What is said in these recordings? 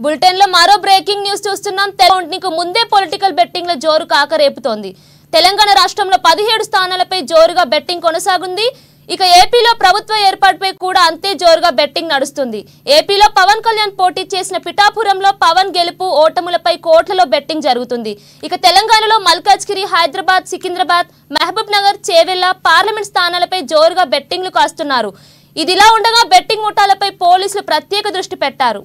Bulletin లో మరో breaking news చూస్తున్నాం. తెలంగాణకు ముందే పొలిటికల్ బెట్టింగ్ లో జోరు కాకరేపుతోంది. తెలంగాణ రాష్ట్రంలో 17 స్థానాలపై జోరుగా బెట్టింగ్ కొనసాగుంది. ఇక ఏపీలో ప్రభుత్వ ఏర్పాటుపై కూడా అంతే జోరుగా బెట్టింగ్ నడుస్తుంది. ఏపీలో పవన్ కళ్యాణ్ పోటీ చేసిన పిఠాపురంలో పవన్ గెలుపు ఓటములపై కోట్లలో బెట్టింగ్ జరుగుతుంది. ఇక తెలంగాణలో మల్కాజ్గిరి, హైదరాబాద్, సికింద్రాబాద్, మహబూబ్ నగర్, చేవెళ్ల పార్లమెంట్ స్థానాలపై జోరుగా బెట్టింగ్లు కాస్తున్నారు. ఇదిలా ఉండగా బెట్టింగ్ ముఠాలపై పోలీసులు ప్రత్యేక దృష్టి పెట్టారు.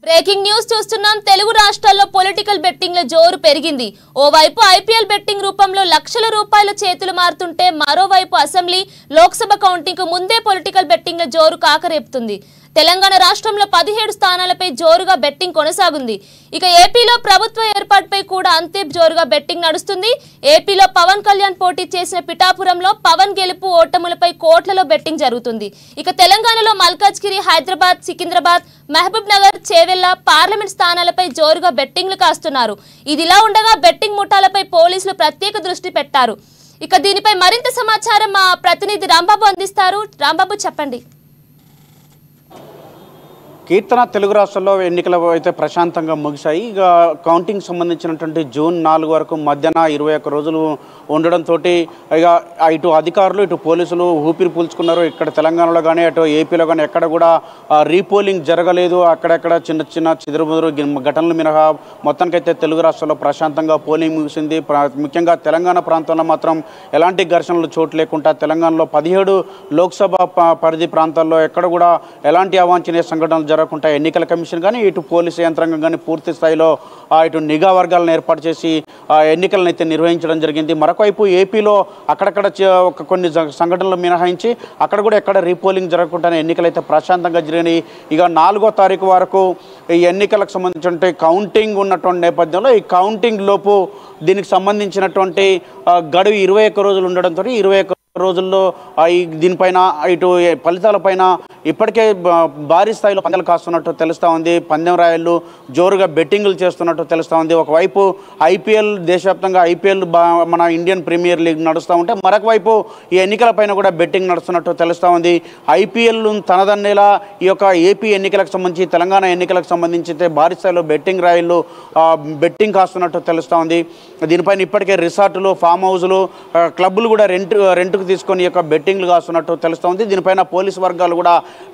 బ్రేకింగ్ న్యూస్ చూస్తున్నాం. తెలుగు రాష్ట్రాల్లో పొలిటికల్ బెట్టింగ్ లో జోరు పెరిగింది. ఓవైపు ఐపీఎల్ బెట్టింగ్ రూపంలో లక్షల రూపాయల చేతులు మారుతుంటే మరోవైపు అసెంబ్లీ, లోక్సభ కౌంటింగ్ కు ముందే పొలిటికల్ బెట్టింగ్ లో జోరు కాకరేపుతుంది. తెలంగాణ రాష్ట్రంలో 17 స్థానాలపై జోరుగా బెట్టింగ్ కొనసాగుంది. ఇక ఏపీలో ప్రభుత్వ ఏర్పాటుపై కూడా అంతే జోరుగా బెట్టింగ్ నడుస్తుంది. ఏపీలో పవన్ కళ్యాణ్ పోటీ చేసిన పిఠాపురంలో పవన్ గెలుపు ఓటములపై కోట్లలో బెట్టింగ్ జరుగుతుంది. ఇక తెలంగాణలో మల్కాజ్గిరి, హైదరాబాద్, సికింద్రాబాద్, మహబూబ్ నగర్, చేవెళ్ల పార్లమెంట్ స్థానాలపై జోరుగా బెట్టింగ్లు కాస్తున్నారు. ఇదిలా ఉండగా బెట్టింగ్ ముఠాలపై పోలీసులు ప్రత్యేక దృష్టి పెట్టారు. ఇక దీనిపై మరింత సమాచారం మా ప్రతినిధి రాంబాబు అందిస్తారు. రాంబాబు, చెప్పండి. కీర్తన, తెలుగు రాష్ట్రాల్లో ఎన్నికలు అయితే ప్రశాంతంగా ముగిశాయి. ఇక కౌంటింగ్ సంబంధించినటువంటి జూన్ 4 వరకు మధ్యాహ్న 21 రోజులు ఉండడంతో ఇక ఇటు అధికారులు, ఇటు పోలీసులు ఊపిరి పీల్చుకున్నారు. ఇక్కడ తెలంగాణలో కానీ అటు ఏపీలో కానీ ఎక్కడ కూడా రీపోలింగ్ జరగలేదు. అక్కడెక్కడ చిన్న చిన్న చిదురుముదురు ఘటనలు మినహా మొత్తానికైతే తెలుగు రాష్ట్రాల్లో ప్రశాంతంగా పోలింగ్ ముగిసింది. ముఖ్యంగా తెలంగాణ ప్రాంతంలో మాత్రం ఎలాంటి ఘర్షణలు చోటు లేకుండా తెలంగాణలో 17 లోక్సభ పరిధి ప్రాంతాల్లో ఎక్కడ కూడా ఎలాంటి అవాంఛనీయ సంఘటనలు జరగకుండా ఎన్నికల కమిషన్ కానీ ఇటు పోలీసు యంత్రాంగం కానీ పూర్తి స్థాయిలో ఇటు నిఘా వర్గాలను ఏర్పాటు చేసి ఎన్నికలను అయితే నిర్వహించడం జరిగింది. మరొకవైపు ఏపీలో అక్కడక్కడ కొన్ని సంఘటనలు మినహాయించి అక్కడ కూడా ఎక్కడ రీపోలింగ్ జరగకుండా ఎన్నికలు అయితే ప్రశాంతంగా జరిగినాయి. ఇక 4వ తారీఖు వరకు ఈ ఎన్నికలకు సంబంధించినటువంటి కౌంటింగ్ ఉన్నటువంటి నేపథ్యంలో ఈ కౌంటింగ్ లోపు దీనికి సంబంధించినటువంటి గడువు 21 రోజులు ఉండడంతో 21 రోజుల్లో దీనిపైన ఇటు ఫలితాలపైన ఇప్పటికే భారీ స్థాయిలో పందాలు కాస్తున్నట్టు తెలుస్తూ ఉంది. పందెం రాయళ్ళు జోరుగా బెట్టింగ్లు చేస్తున్నట్టు తెలుస్తూ ఉంది. ఒకవైపు ఐపీఎల్, దేశవ్యాప్తంగా ఐపీఎల్ మన ఇండియన్ ప్రీమియర్ లీగ్ నడుస్తూ ఉంటే మరొక వైపు ఈ ఎన్నికలపైన కూడా బెట్టింగ్ నడుస్తున్నట్టు తెలుస్తూ ఉంది. ఐపీఎల్ తనదన్నేలా ఈ యొక్క ఏపీ ఎన్నికలకు సంబంధించి, తెలంగాణ ఎన్నికలకు సంబంధించి భారీ స్థాయిలో బెట్టింగ్ రాయళ్ళు బెట్టింగ్ కాస్తున్నట్టు తెలుస్తూ ఉంది. దీనిపైన ఇప్పటికే రిసార్టులు, ఫామ్ హౌజులు, క్లబ్బులు కూడా రెంట్కు తీసుకొని యొక్క బెట్టింగ్లు కాస్తున్నట్టు తెలుస్తోంది. దీనిపైన పోలీసు వర్గాలు కూడా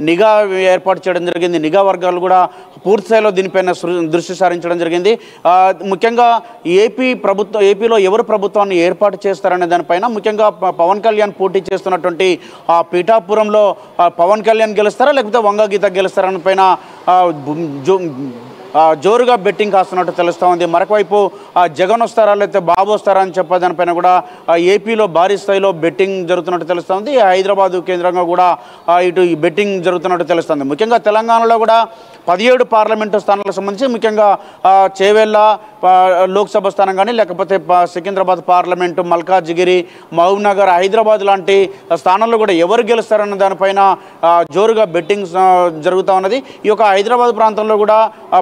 నిఘా ఏర్పాటు చేయడం జరిగింది. నిఘా వర్గాలు కూడా పూర్తి స్థాయిలో దీనిపైన దృష్టి సారించడం జరిగింది. ముఖ్యంగా ఏపీలో ఎవరు ప్రభుత్వాన్ని ఏర్పాటు చేస్తారనే దానిపైన ముఖ్యంగా పవన్ కళ్యాణ్ పోటీ చేస్తున్నటువంటి పిఠాపురంలో పవన్ కళ్యాణ్ గెలుస్తారా లేకపోతే వంగ గీత గెలుస్తారని పైన జోరుగా బెట్టింగ్ కాస్తున్నట్టు తెలుస్తూ ఉంది. మరొకవైపు జగన్ వస్తారా లేకపోతే బాబు వస్తారా అని చెప్పేదానిపైన కూడా ఏపీలో భారీ స్థాయిలో బెట్టింగ్ జరుగుతున్నట్టు తెలుస్తుంది. హైదరాబాద్ కేంద్రంగా కూడా ఇటు బెట్టింగ్ జరుగుతున్నట్టు తెలుస్తుంది. ముఖ్యంగా తెలంగాణలో కూడా 17 పార్లమెంటు స్థానాలకు సంబంధించి ముఖ్యంగా చేవెళ్ళ లోక్సభ స్థానం కానీ లేకపోతే సికింద్రాబాద్ పార్లమెంటు, మల్కాజ్గిరి, మహబూబ్నగర్, హైదరాబాద్ లాంటి స్థానాల్లో కూడా ఎవరు గెలుస్తారన్న దానిపైన జోరుగా బెట్టింగ్ జరుగుతూ ఉన్నది. ఈ యొక్క హైదరాబాద్ ప్రాంతంలో కూడా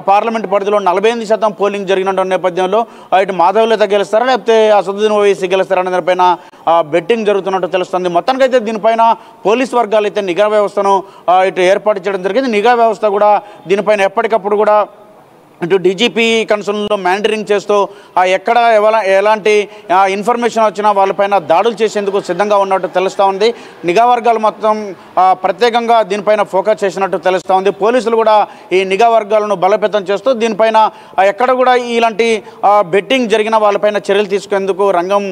పార్లమెంటు పరిధిలో 48% పోలింగ్ జరిగినటువంటి నేపథ్యంలో ఇటు మాధవలత గెలుస్తారా లేకపోతే అసదుద్దీన్ ఓవైసీ గెలుస్తారన్న దానిపైన బెట్టింగ్ జరుగుతున్నట్టు తెలుస్తుంది. మొత్తానికైతే దీనిపైన పోలీస్ వర్గాలు అయితే నిఘా వ్యవస్థను ఇటు ఏర్పాటు చేయడం జరిగింది. నిఘా వ్యవస్థ కూడా దీనిపైన ఎప్పటికప్పుడు కూడా ఇటు డీజీపీ కన్సర్న్లో మానిటరింగ్ చేస్తూ ఎక్కడ ఎలాంటి ఇన్ఫర్మేషన్ వచ్చినా వాళ్ళపైన దాడులు చేసేందుకు సిద్ధంగా ఉన్నట్టు తెలుస్తూ ఉంది. నిఘా వర్గాలు మొత్తం ప్రత్యేకంగా దీనిపైన ఫోకస్ చేసినట్టు తెలుస్తూ ఉంది. పోలీసులు కూడా ఈ నిఘా వర్గాలను బలోపేతం చేస్తూ దీనిపైన ఎక్కడ కూడా ఇలాంటి బెట్టింగ్ జరిగిన వాళ్ళపైన చర్యలు తీసుకునేందుకు రంగం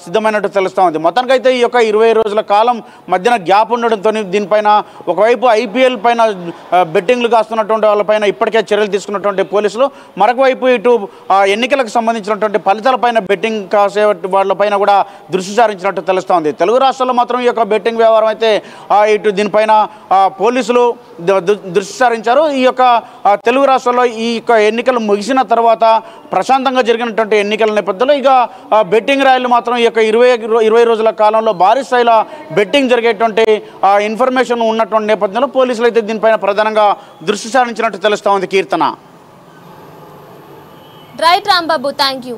సిద్ధమైనట్టు తెలుస్తూ ఉంది. మొత్తానికైతే ఈ యొక్క 20 రోజుల కాలం మధ్యన గ్యాప్ ఉండడంతో దీనిపైన ఒకవైపు ఐపీఎల్ పైన బెట్టింగ్లు కాస్తున్నటువంటి వాళ్ళపైన ఇప్పటికే చర్యలు తీసుకున్నటువంటి పోలీసులు, మరొక వైపు ఇటు ఎన్నికలకు సంబంధించినటువంటి ఫలితాలపైన బెట్టింగ్ కాసే వాళ్ళపైన కూడా దృష్టి సారించినట్టు తెలుస్తూ ఉంది. తెలుగు రాష్ట్రాల్లో మాత్రం ఈ యొక్క బెట్టింగ్ వ్యవహారం అయితే ఇటు దీనిపైన పోలీసులు దృష్టి సారించారు. ఈ యొక్క తెలుగు రాష్ట్రాల్లో ఈ యొక్క ఎన్నికలు ముగిసిన తర్వాత ప్రశాంతంగా జరిగినటువంటి ఎన్నికల నేపథ్యంలో ఇక బెట్టింగ్ రాయలు మాత్రం ఈ యొక్క 20 రోజుల కాలంలో భారీ స్థాయిలో బెట్టింగ్ జరిగేటువంటి ఇన్ఫర్మేషన్ ఉన్నటువంటి నేపథ్యంలో పోలీసులు అయితే దీనిపైన ప్రధానంగా దృష్టి సారించినట్టు తెలుస్తూ ఉంది. Keerthana. Right Rambabu, thank you.